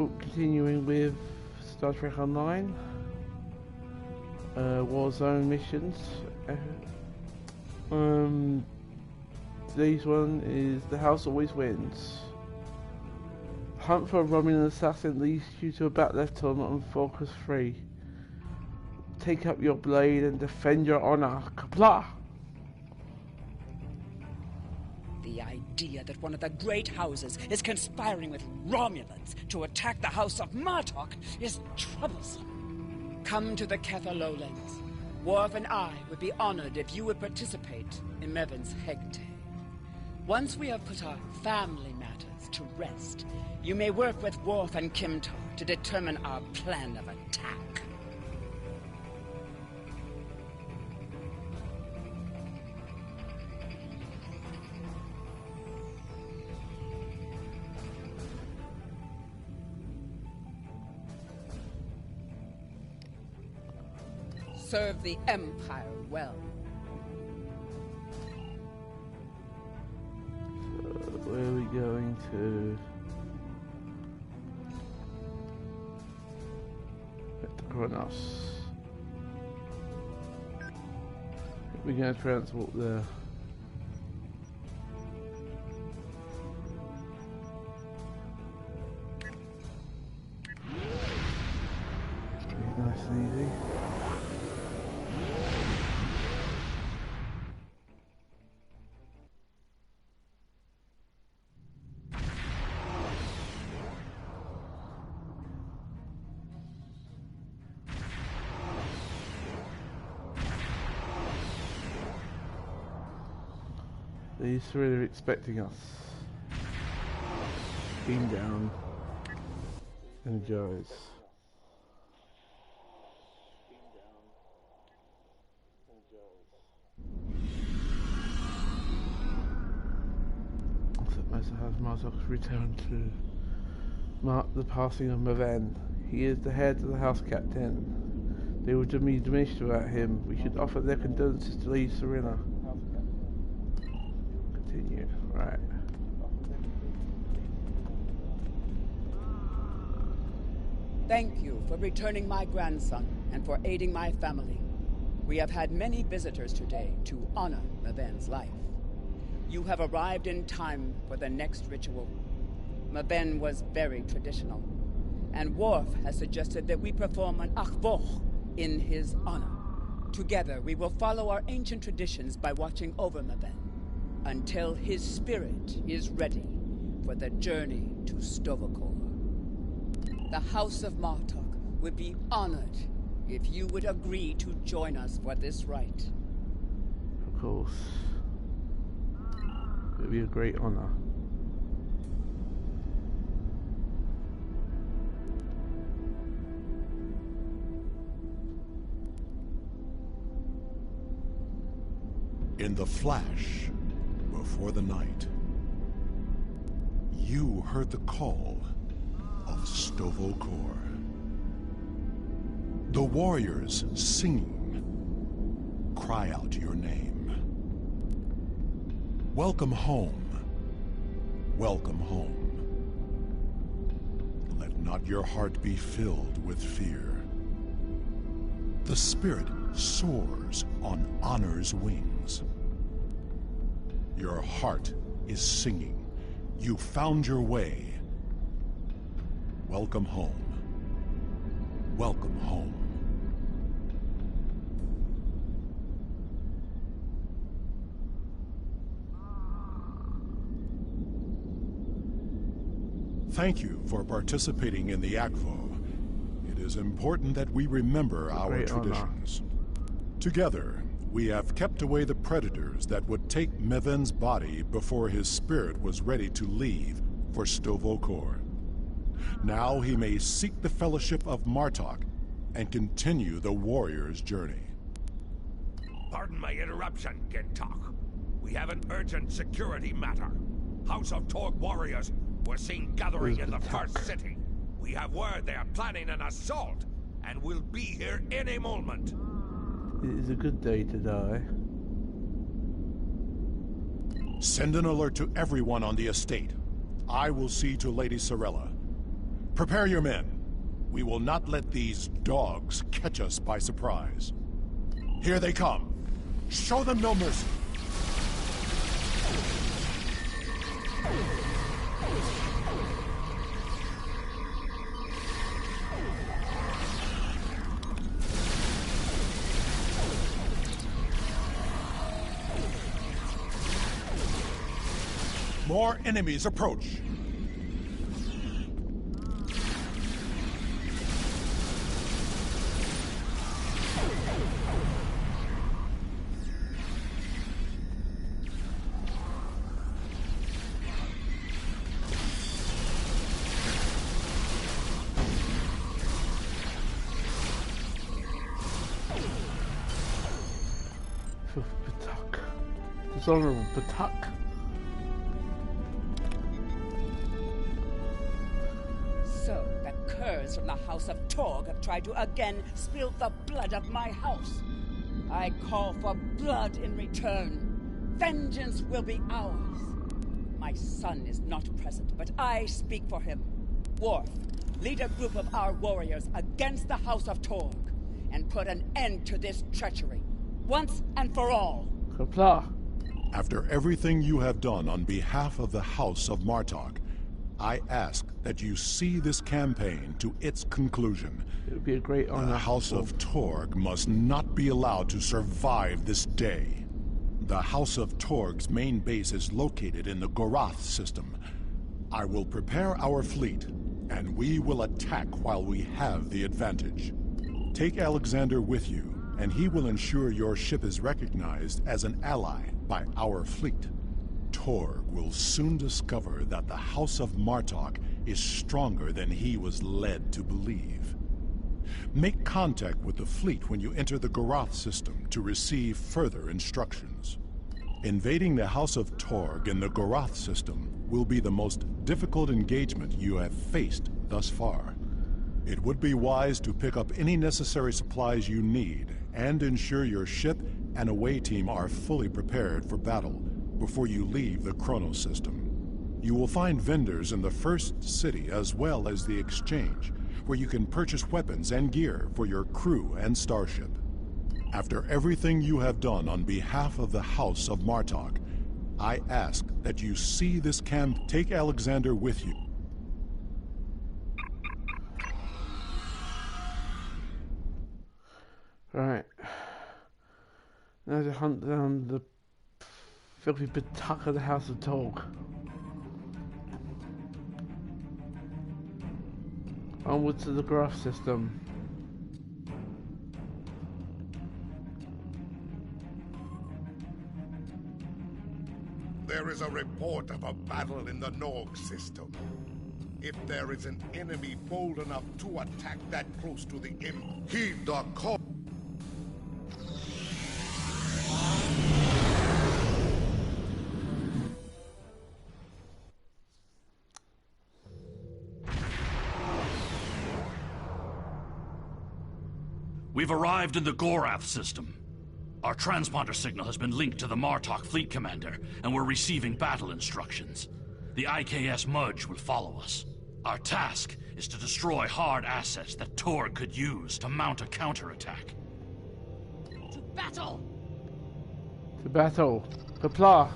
Continuing with Star Trek Online, warzone missions. Today's one is The House Always Wins. Hunt for a Romulan assassin leads you to a battle left on Focus 3. Take up your blade and defend your honor. Kapla! The idea that one of the great houses is conspiring with Romulans to attack the House of Martok is troublesome. Come to the Kether Lowlands. Worf and I would be honored if you would participate in Meven's Hegte. Once we have put our family matters to rest, you may work with Worf and Kimtar to determine our plan of attack. Serve the Empire well. Where are we going to? At the Kronos. We're going to transport there. Nice and easy. These three are expecting us. Beam down. Energize. Martok returned to mark the passing of Maven. He is the head of the house captain. They will be diminished without him. We should offer their condolences to Lady Serena. Continue. Right. Thank you for returning my grandson and for aiding my family. We have had many visitors today to honor Maven's life. You have arrived in time for the next ritual. Maven was very traditional, and Worf has suggested that we perform an achvoch in his honor. Together, we will follow our ancient traditions by watching over Maven until his spirit is ready for the journey to Stovokor. The House of Martok would be honored if you would agree to join us for this rite. Of course. It would be a great honor. In the flash, before the night, you heard the call of Stovokor. The warriors singing cry out your name. Welcome home. Welcome home. Let not your heart be filled with fear. The spirit soars on honor's wings. Your heart is singing. You found your way. Welcome home. Welcome home. Thank you for participating in the Akvo. It is important that we remember our traditions. Together, we have kept away the predators that would take Meven's body before his spirit was ready to leave for Stovokor. Now he may seek the fellowship of Martok and continue the warrior's journey. Pardon my interruption, Gintok. We have an urgent security matter. House of Torg warriors were seen gathering in the first city. We have word they are planning an assault and will be here any moment. It is a good day to die. Send an alert to everyone on the estate. I will see to Lady Sorella. Prepare your men. We will not let these dogs catch us by surprise. Here they come. Show them no mercy. More enemies approach. Batak. Dishonorable Batak. So, the curs from the House of Torg have tried to again spill the blood of my house. I call for blood in return. Vengeance will be ours. My son is not present, but I speak for him. Worf, lead a group of our warriors against the House of Torg, and put an end to this treachery, once and for all. Kapla. After everything you have done on behalf of the House of Martok, I ask that you see this campaign to its conclusion. It would be a great honor. The House of Torg must not be allowed to survive this day. The House of Torg's main base is located in the Gorath system. I will prepare our fleet, and we will attack while we have the advantage. Take Alexander with you, and he will ensure your ship is recognized as an ally by our fleet. Torg will soon discover that the House of Martok is stronger than he was led to believe. Make contact with the fleet when you enter the Gorath system to receive further instructions. Invading the House of Torg in the Gorath system will be the most difficult engagement you have faced thus far. It would be wise to pick up any necessary supplies you need and ensure your ship and away team are fully prepared for battle before you leave the Chronos system. You will find vendors in the first city as well as the exchange, where you can purchase weapons and gear for your crew and starship. After everything you have done on behalf of the House of Martok, I ask that you see this camp. Take Alexander with you. Right. Now to hunt down the filthy Batak of the House of Torg. Onward to the graph system. There is a report of a battle in the Norg system. If there is an enemy bold enough to attack that close to the Imp, heed the call. We've arrived in the Gorath system. Our transponder signal has been linked to the Martok fleet commander, and we're receiving battle instructions. The IKS Mudge will follow us. Our task is to destroy hard assets that Torg could use to mount a counterattack. To battle! To battle. Kapla.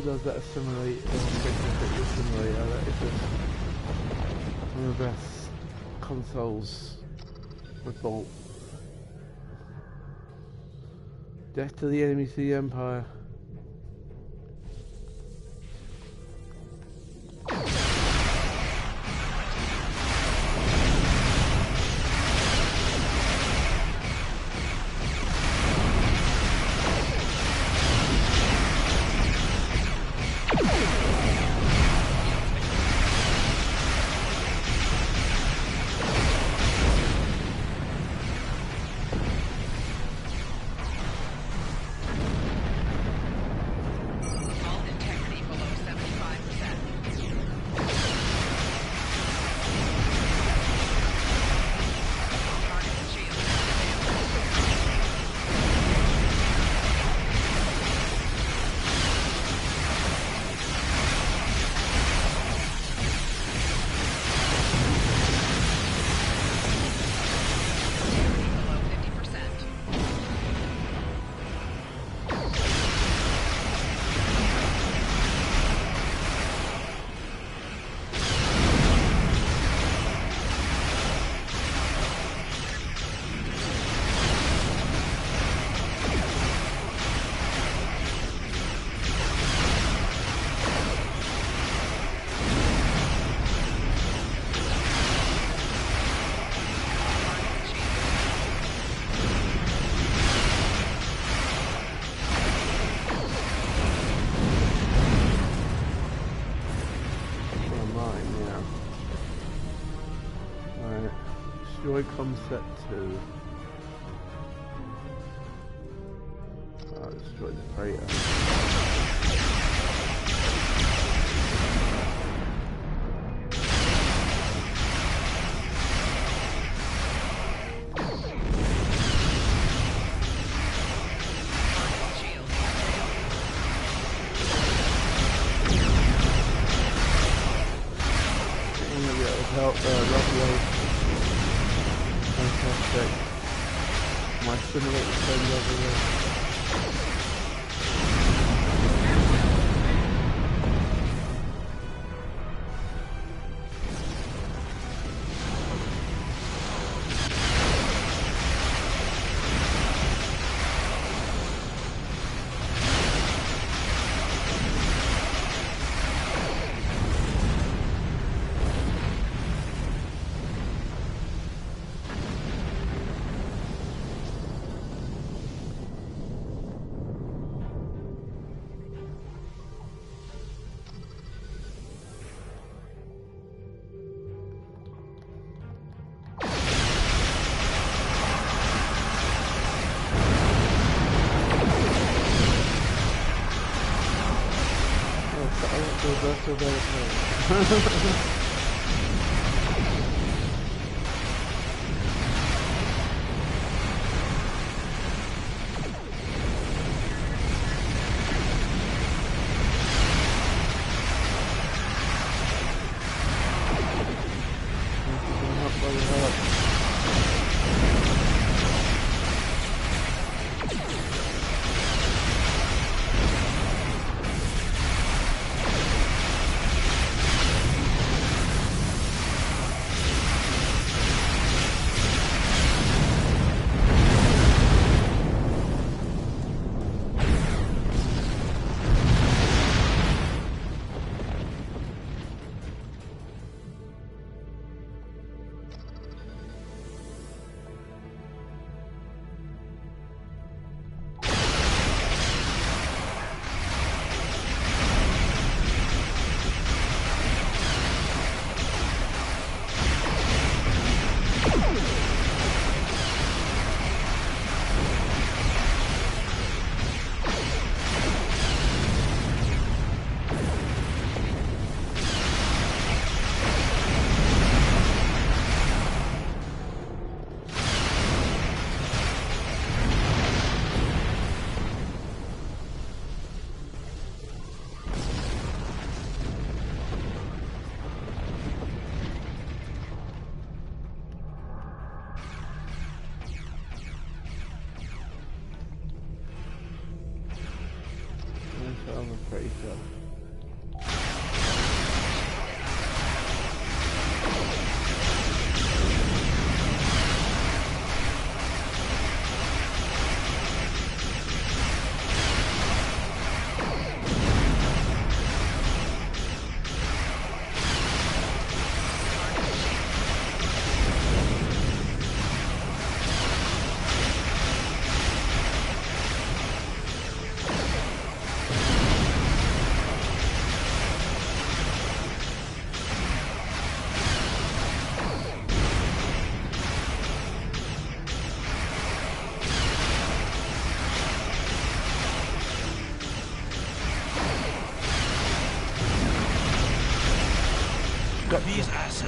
Does that simulate simulator? That is One of the best consoles with Bolt. Death to the enemy, to the Empire. Concept 2. Destroy the freighter. Help, lovely. Fantastic. My simulator friend over there. So very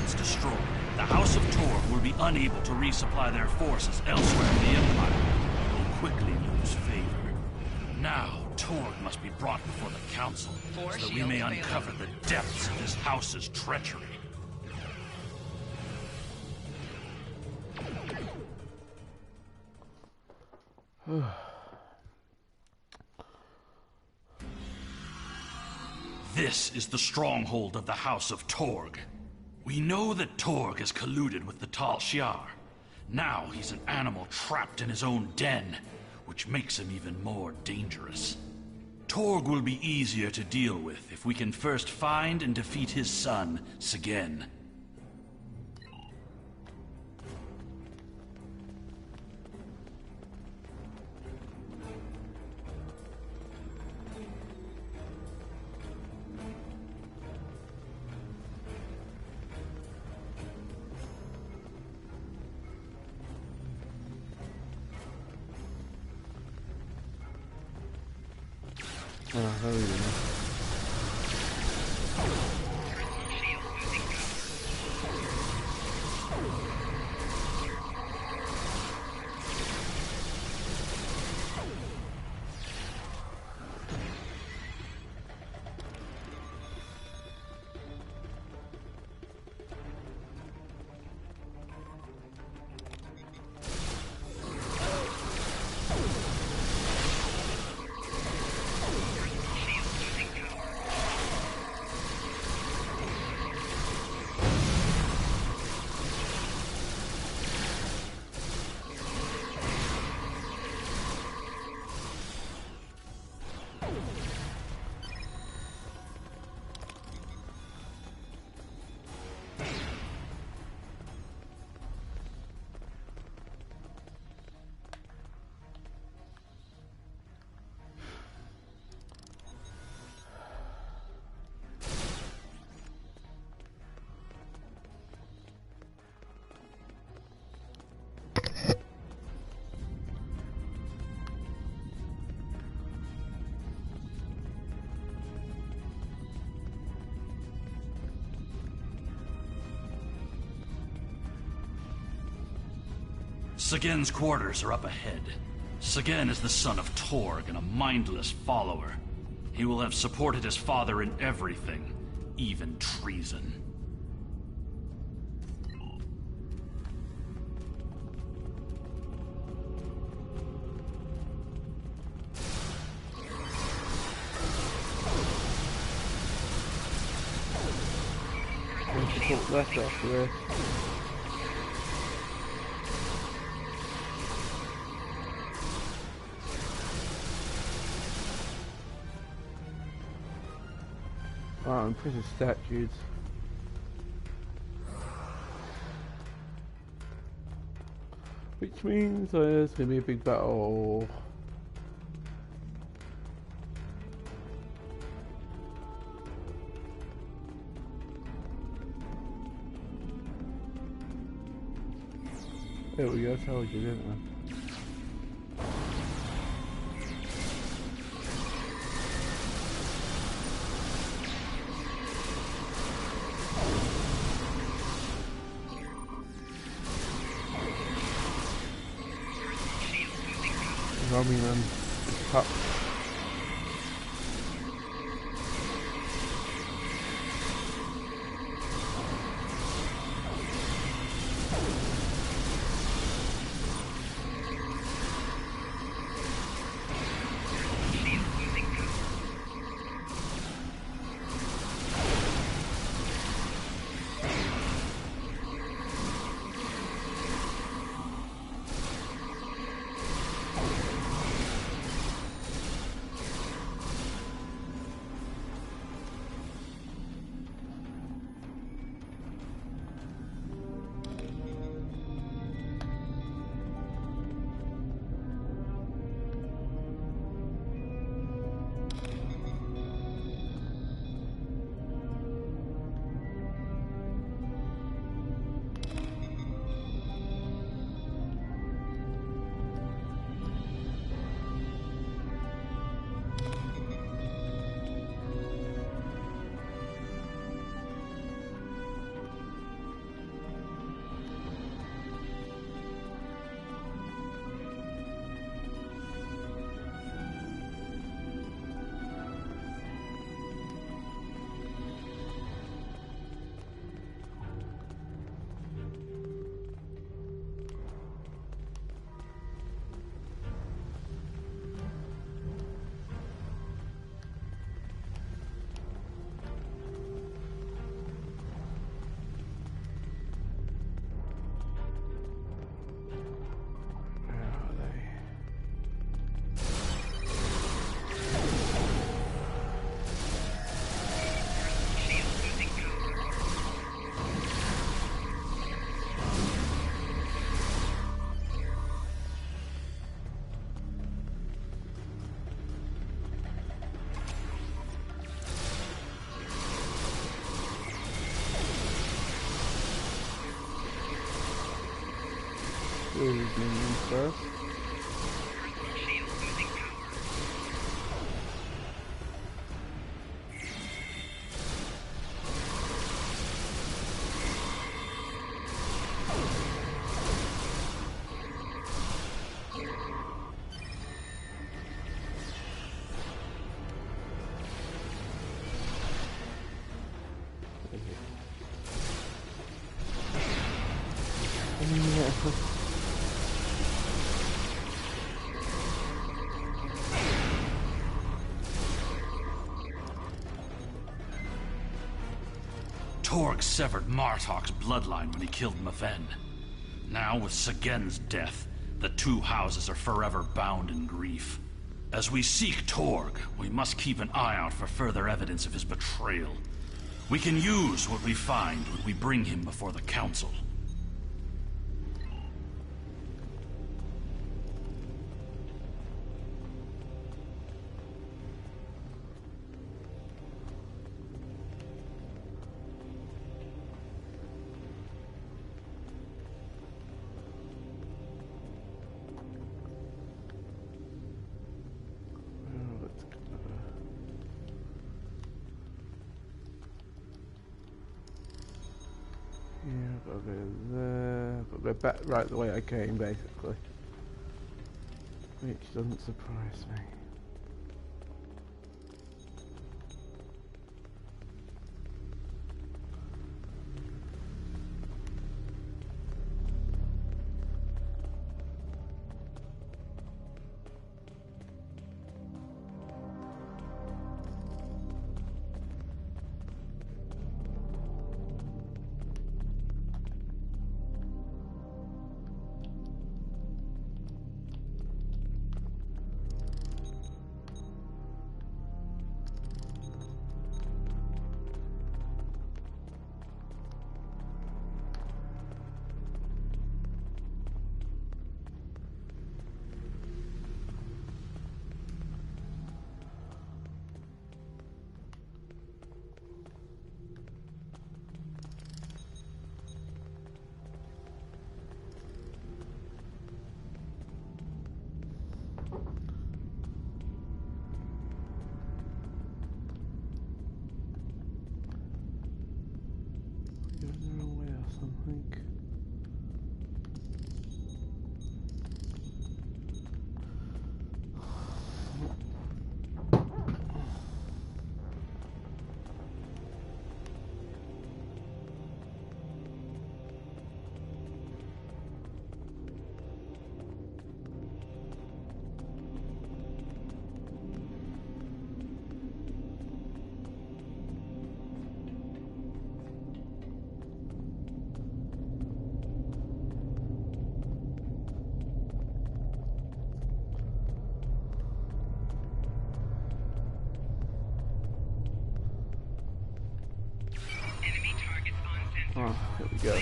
once destroyed, the House of Torg will be unable to resupply their forces elsewhere in the Empire and will quickly lose favor. Now, Torg must be brought before the Council so that we may uncover the depths of this house's treachery. This is the stronghold of the House of Torg. We know that Torg has colluded with the Tal Shiar. Now he's an animal trapped in his own den, which makes him even more dangerous. Torg will be easier to deal with if we can first find and defeat his son, Segen. There we go. Segen's quarters are up ahead. Segen is the son of Torg and a mindless follower. He will have supported his father in everything, even treason. Talk left after this. I'm pretty statues. Which means there's gonna be a big battle. There we go, I told you, didn't I? Romulan pup. these minions first. Torg severed Martok's bloodline when he killed Maven. Now, with Sagen's death, the two houses are forever bound in grief. As we seek Torg, we must keep an eye out for further evidence of his betrayal. We can use what we find when we bring him before the Council. I've got to go there. I've got to go back right the way I came, basically. Which doesn't surprise me. Oh, here we go.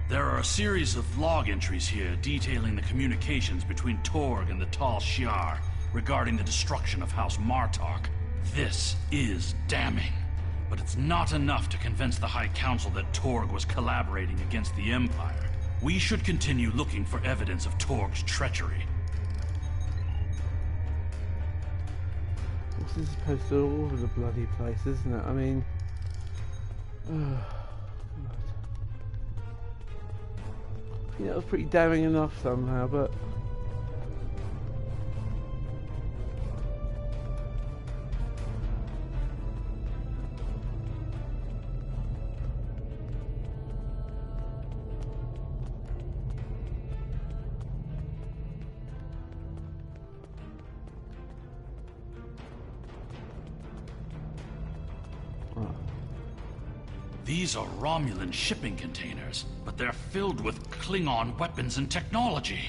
There are a series of log entries here detailing the communications between Torg and the Tal Shiar regarding the destruction of House Martok. This is damning, but it's not enough to convince the High Council that Torg was collaborating against the Empire. We should continue looking for evidence of Torg's treachery. This is supposed to all over the bloody place, isn't it? I mean... I think that was pretty damning enough somehow, but... These are Romulan shipping containers, but they're filled with Klingon weapons and technology.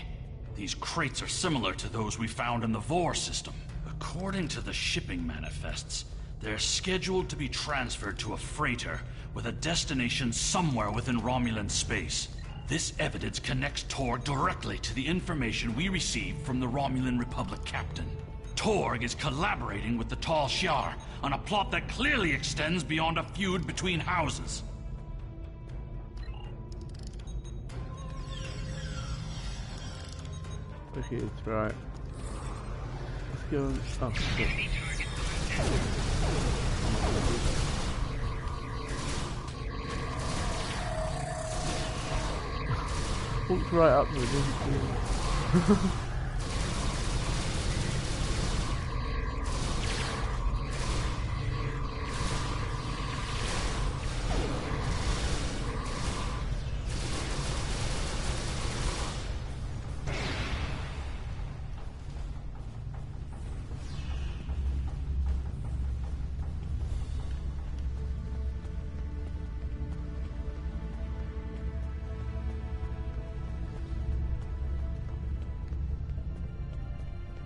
These crates are similar to those we found in the Vor system. According to the shipping manifests, they're scheduled to be transferred to a freighter with a destination somewhere within Romulan space. This evidence connects Torg directly to the information we received from the Romulan Republic captain. Torg is collaborating with the Tal Shiar on a plot that clearly extends beyond a feud between houses. Okay, that's right. Let's go. Oh, shit. Walked right up to it, didn't he?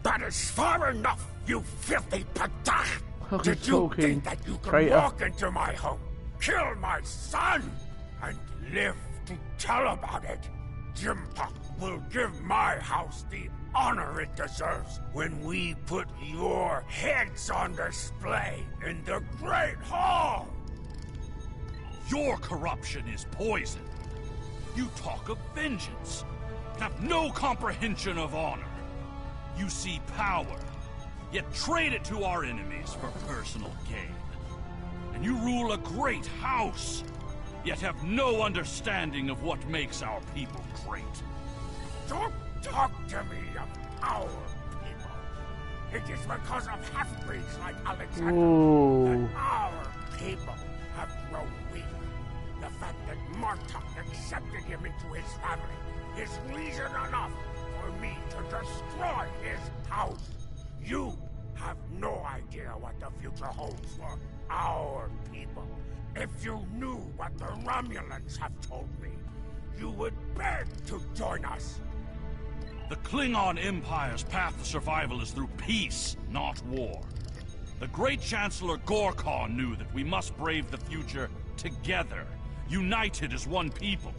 That is far enough, you filthy patach! Who's Did you talking? think that you could Traitor. walk into my home, kill my son, and live to tell about it? Jimpa will give my house the honor it deserves when we put your heads on display in the Great Hall! Your corruption is poison. You talk of vengeance, but have no comprehension of honor. You see power, yet trade it to our enemies for personal gain. And you rule a great house, yet have no understanding of what makes our people great. Don't talk to me of our people. It is because of half-breeds like Alexander Ooh. that our people have grown weak. The fact that Martok accepted him into his family is reason enough for me to destroy his house. You have no idea what the future holds for our people. If you knew what the Romulans have told me, you would beg to join us. The Klingon Empire's path to survival is through peace, not war. The great Chancellor Gorkon knew that we must brave the future together, united as one people.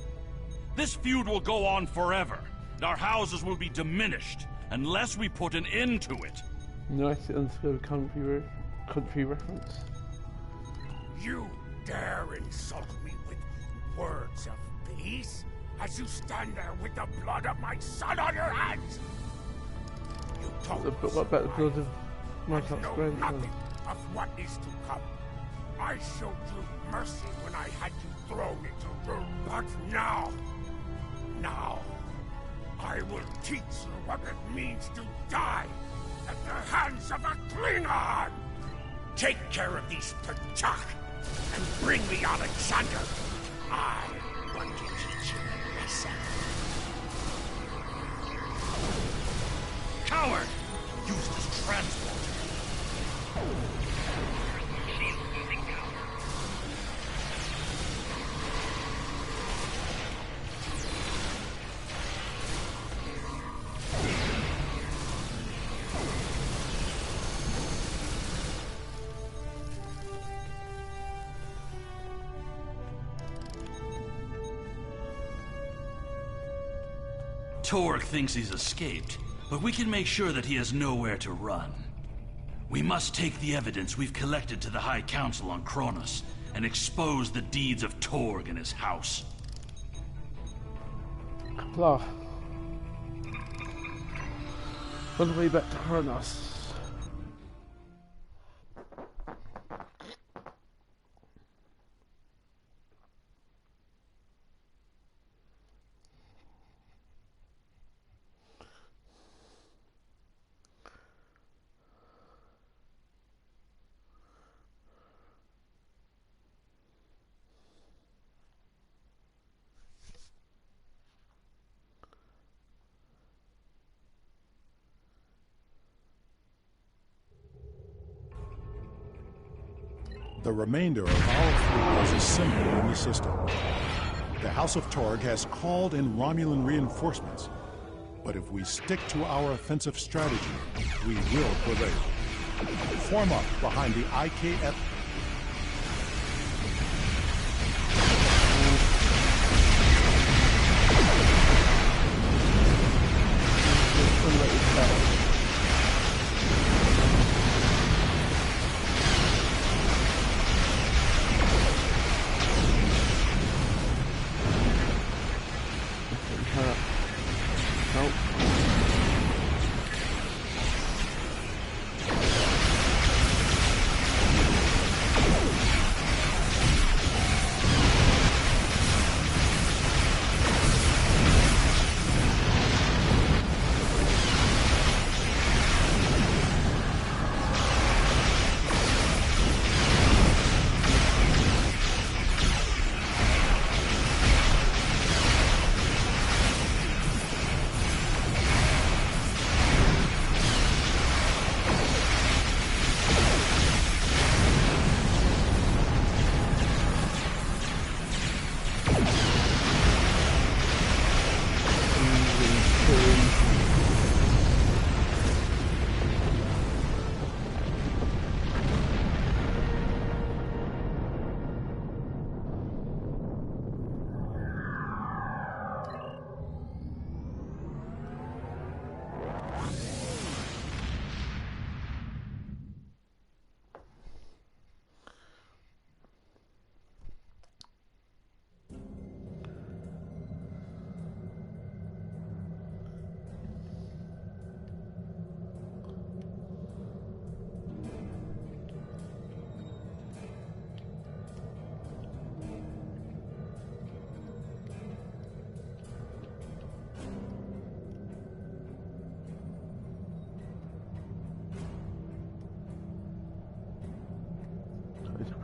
This feud will go on forever, and our houses will be diminished unless we put an end to it. Nice underscore country reference. You dare insult me with words of peace as you stand there with the blood of my son on your hands? You don't What about the blood of my know grandson? nothing of what is to come. I showed you mercy when I had you thrown into ruin, but now, I will teach you what it means to die at the hands of a Klingon! Take care of these Pachak and bring me Alexander. I want to teach you a lesson. Coward! Use this transporter. Torg thinks he's escaped, but we can make sure that he has nowhere to run. We must take the evidence we've collected to the High Council on Kronos and expose the deeds of Torg and his house. Blah. On the way back to Kronos. The remainder of our fleet is assembled in the system. The House of Torg has called in Romulan reinforcements, but if we stick to our offensive strategy, we will prevail. Form up behind the IKF.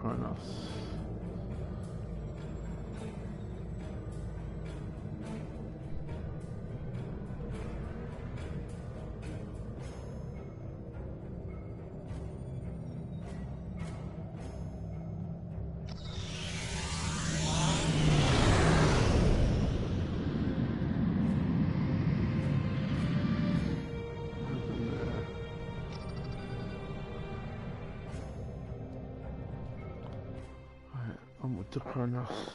Kronos. To Kronos.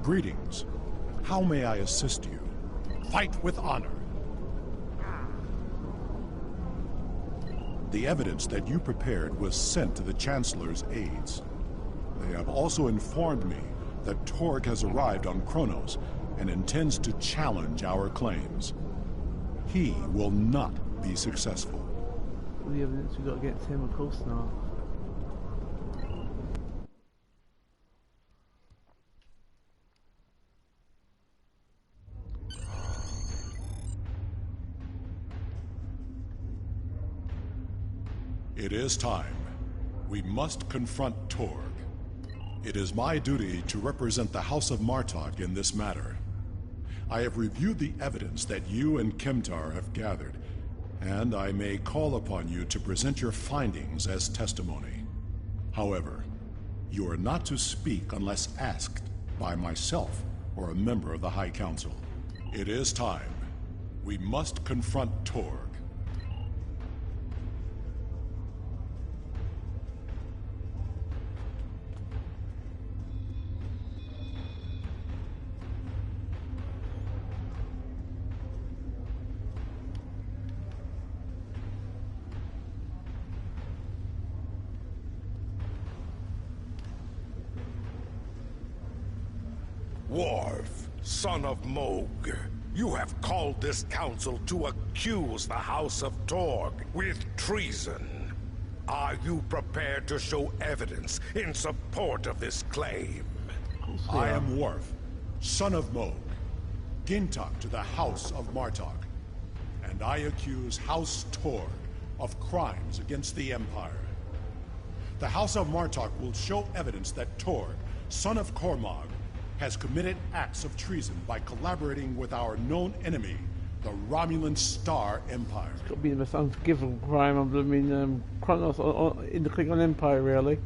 Greetings. How may I assist you? Fight with honor. The evidence that you prepared was sent to the Chancellor's aides. They have also informed me that Torg has arrived on Kronos and intends to challenge our claims. He will not be successful. The evidence we got against him, of course not. It is time. We must confront Torg. It is my duty to represent the House of Martok in this matter. I have reviewed the evidence that you and Kemtar have gathered, and I may call upon you to present your findings as testimony. However, you are not to speak unless asked by myself or a member of the High Council. It is time. We must confront Torg. Worf, son of Moog, you have called this council to accuse the House of Torg with treason. Are you prepared to show evidence in support of this claim? I am Worf, son of Moog, Gintok to the House of Martok, and I accuse House Torg of crimes against the Empire. The House of Martok will show evidence that Torg, son of Cormog, has committed acts of treason by collaborating with our known enemy, the Romulan Star Empire. It's got to be the most unforgivable crime. I mean, Kronos in the Klingon Empire, really.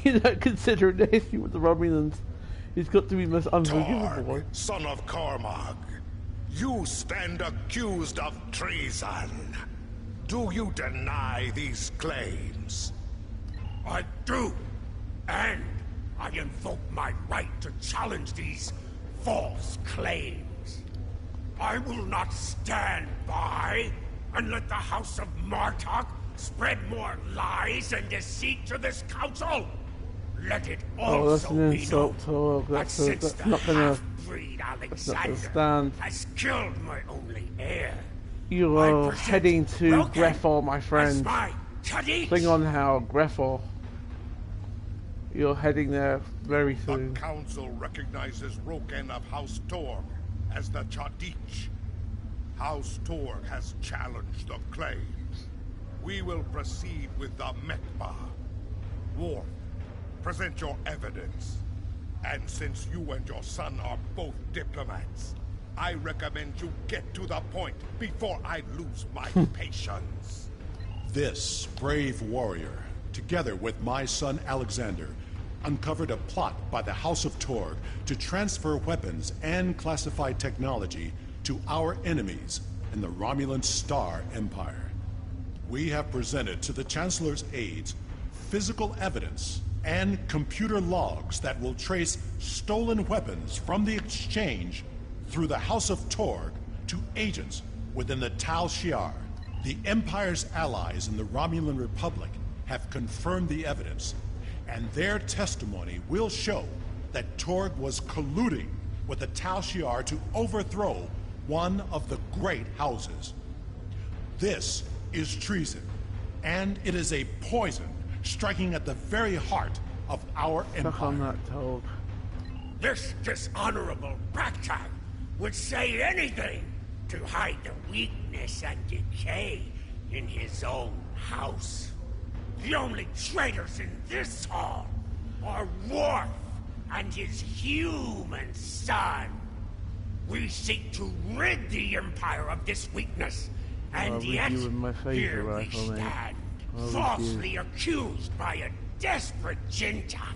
You know, considering the history with the Romulans, it's got to be the most unforgivable one. Son of Cormog, you stand accused of treason. Do you deny these claims? I do, and I invoke my right to challenge these false claims. I will not stand by and let the House of Martok spread more lies and deceit to this council. Let it also be known that since the half-breed Alexander has killed my only heir, you are heading to Greffel, my friend. Bring on how Greffel. You're heading there very soon. The council recognizes Roken of House Torg as the Chadich. House Torg has challenged the claims. We will proceed with the Mekba. Worf, present your evidence. And since you and your son are both diplomats, I recommend you get to the point before I lose my patience. This brave warrior, together with my son Alexander, uncovered a plot by the House of Torg to transfer weapons and classified technology to our enemies in the Romulan Star Empire. We have presented to the Chancellor's aides physical evidence and computer logs that will trace stolen weapons from the exchange through the House of Torg to agents within the Tal Shiar. The Empire's allies in the Romulan Republic have confirmed the evidence, and their testimony will show that Torg was colluding with the Tal Shiar to overthrow one of the great houses. This is treason, and it is a poison striking at the very heart of our empire. I'm not told. This dishonorable ragtag would say anything to hide the weakness and decay in his own house. The only traitors in this hall are Worf and his human son. We seek to rid the Empire of this weakness, and yet here we stand, falsely accused by a desperate Gintok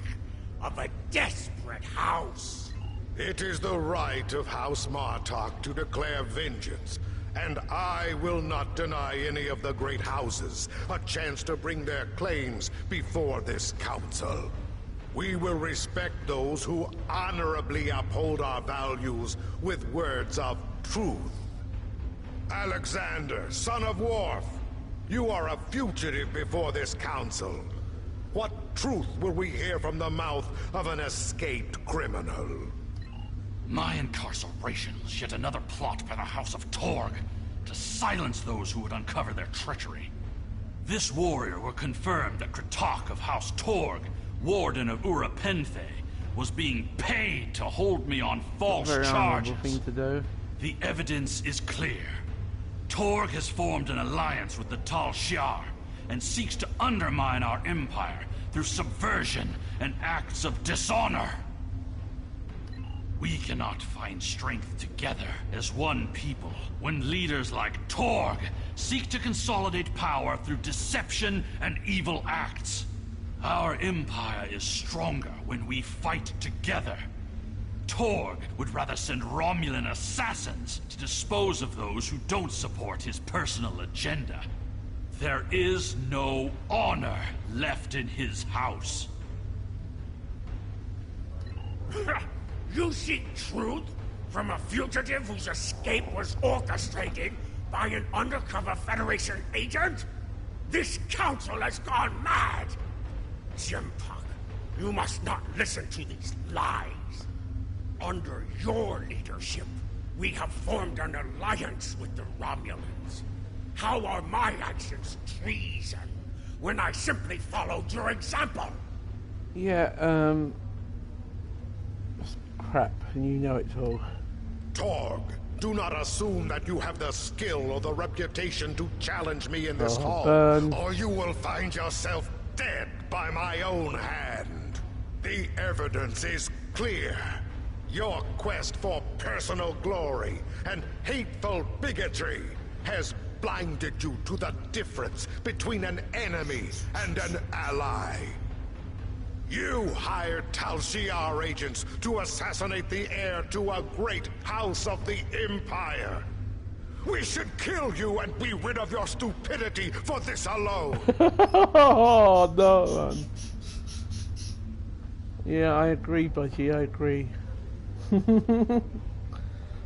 of a desperate house. It is the right of House Martok to declare vengeance, and I will not deny any of the great houses a chance to bring their claims before this council. We will respect those who honorably uphold our values with words of truth. Alexander, son of Worf, you are a fugitive before this council. What truth will we hear from the mouth of an escaped criminal? My incarceration was yet another plot by the House of Torg to silence those who would uncover their treachery. This warrior will confirm that Kratok of House Torg, Warden of Ura Penthe, was being paid to hold me on false charges. Thing to do. The evidence is clear. Torg has formed an alliance with the Tal Shiar and seeks to undermine our empire through subversion and acts of dishonor. We cannot find strength together as one people when leaders like Torg seek to consolidate power through deception and evil acts. Our empire is stronger when we fight together. Torg would rather send Romulan assassins to dispose of those who don't support his personal agenda. There is no honor left in his house. You seek truth from a fugitive whose escape was orchestrated by an undercover Federation agent? This council has gone mad! Jimpok, you must not listen to these lies. under your leadership, we have formed an alliance with the Romulans. How are my actions treason when I simply followed your example? Yeah, crap, and you know it all. Torg, do not assume that you have the skill or the reputation to challenge me in this hall, or you will find yourself dead by my own hand. The evidence is clear. Your quest for personal glory and hateful bigotry has blinded you to the difference between an enemy and an ally. You hired Tal Shiar agents to assassinate the heir to a great house of the Empire. We should kill you and be rid of your stupidity for this alone. Oh, no, man. Yeah, I agree, Budgie, I agree.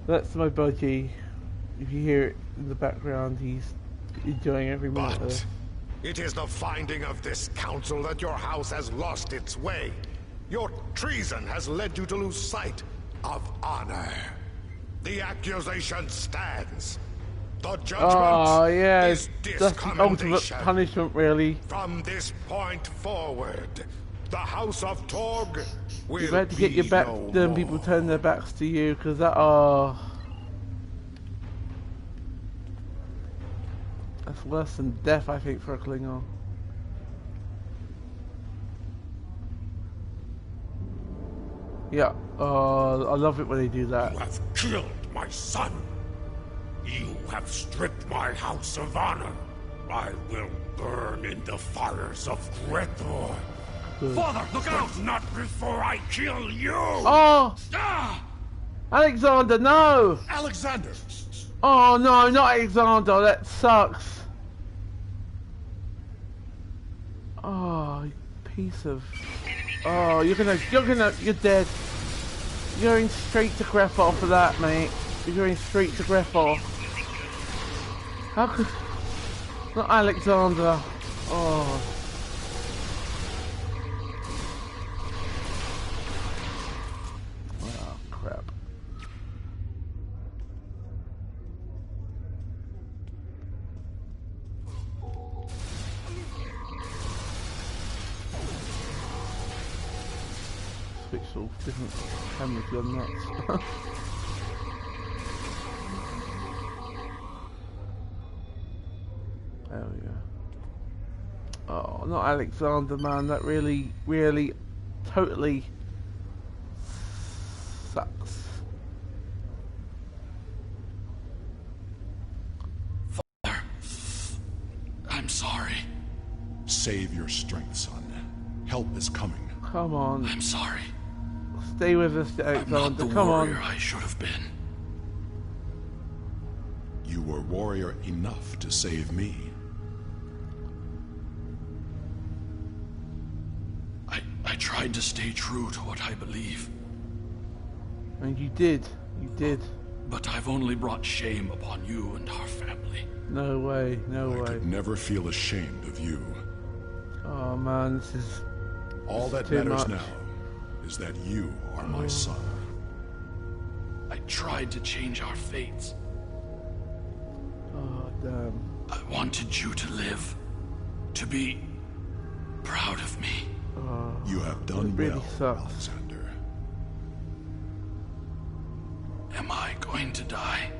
That's my Budgie. If you hear it in the background, he's enjoying every minute of it. It is the finding of this council that your house has lost its way. Your treason has led you to lose sight of honor. The accusation stands. The judgment is that's the ultimate punishment, really. From this point forward, the House of Torg will You've had to get your back, then people turn their backs to you, because that, that's worse than death, I think, for a Klingon. Yeah, I love it when they do that. You have killed my son. You have stripped my house of honor. I will burn in the fires of Gretor. Father, look out! Not before I kill you! Oh! Ah! Alexander, no! Alexander! Oh no, not Alexander, that sucks. Oh, you piece of... Oh, you're dead. You're going straight to Greffa for that, mate. You're going straight to Greffa. How could... Not Alexander. Oh. Oh, crap. Switch off different cameras, you're nuts. There we go. Oh, not Alexander, man. That really, really, totally sucks. Father, I'm sorry. Save your strength, son. Help is coming. Come on. I'm sorry. Stay with us, I'm Alexander. not the Come warrior on. I should have been. You were warrior enough to save me. I tried to stay true to what I believe. And you did. You did. But I've only brought shame upon you and our family. No way. No I way. could never feel ashamed of you. Oh man, this is... All that too matters much. now is that you are my son. I tried to change our fates. Oh damn. I wanted you to live. To be proud of me. Oh, You have done it really well, sucks. Alexander. Am I going to die?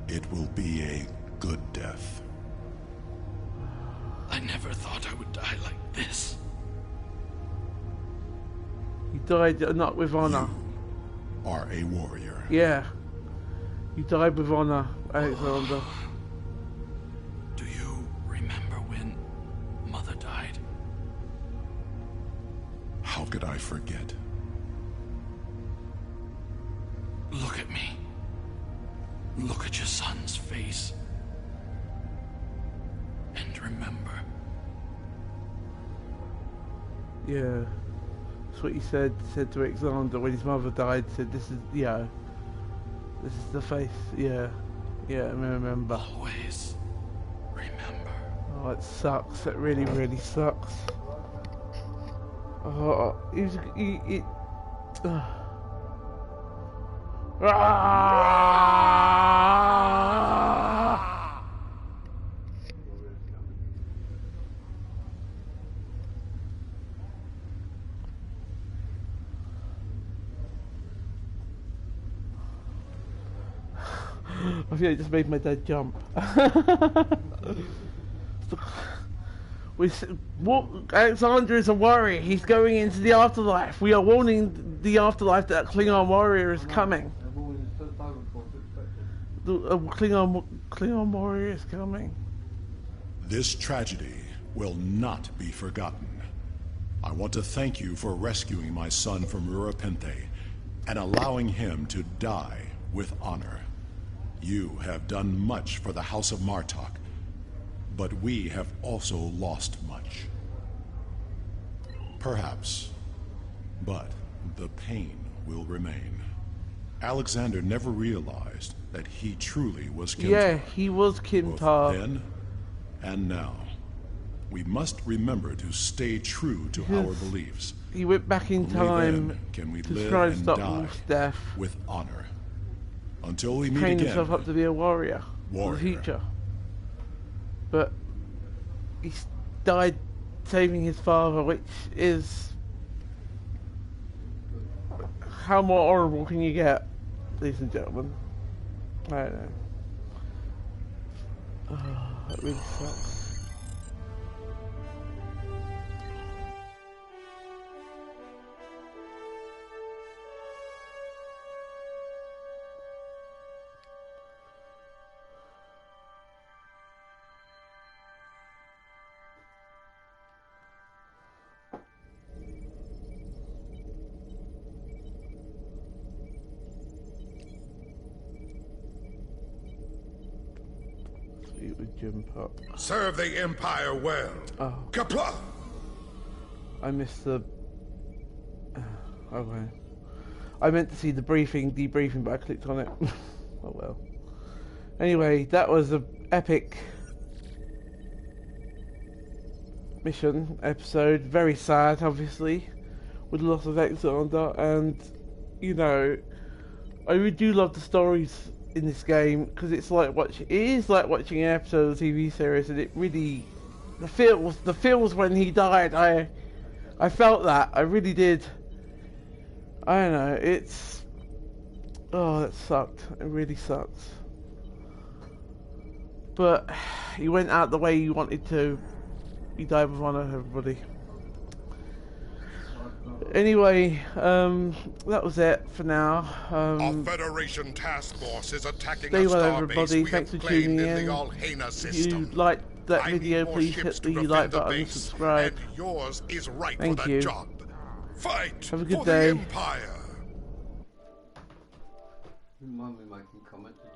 It will be a good death. I never thought I would die like this. You died not with honor. You are a warrior. Yeah. You died with honor, Alexander. Do you remember when Mother died? How could I forget? Look at me. Look at your son's face. And remember. Yeah. That's what he said to Alexander when his mother died. Said, this is, yeah. This is the face. Yeah. Yeah, I remember. Always remember. Oh, it sucks. It really, really sucks. Oh, I feel it just made my dad jump. Alexander is a warrior. He's going into the afterlife. We are warning the afterlife that a Klingon warrior is coming. A Klingon warrior is coming. This tragedy will not be forgotten. I want to thank you for rescuing my son from Urapente and allowing him to die with honor. You have done much for the House of Martok, but we have also lost much. Perhaps, but the pain will remain. Alexander never realized that he truly was Kimtar. Yeah, he was Kimtar. Both then and now. We must remember to stay true to our beliefs. He went back in time can we to live try and and stop die Wolf's death. with honor. Until we meet Trained again. himself up to be a warrior. Warrior. For the future. But he died saving his father, which is... How more horrible can you get, ladies and gentlemen? I don't know. Oh, that really sucks. Serve the Empire well. Oh. Kapla! I missed the... Okay. I meant to see the debriefing, but I clicked on it. Oh well. Anyway, that was an epic mission episode. Very sad, obviously, with lots of Alexander, and you know, I really do love the stories in this game because it is like watching an episode of the TV series, and it really the feels when he died. I felt that. I really did. I don't know. It's that sucked. It really sucked. But he went out the way he wanted to. He died with honor, everybody. Anyway, that was it for now. Our Federation task force is attacking stay a well, starbase everybody. we Thanks have for claimed tuning in in. the Alhena If system. you liked that I video, need more please ships hit to the defend like the button and base, subscribe. and yours is right Thank for you. that job. Fight Have a good for day. the Empire. Remind me making comments, did you?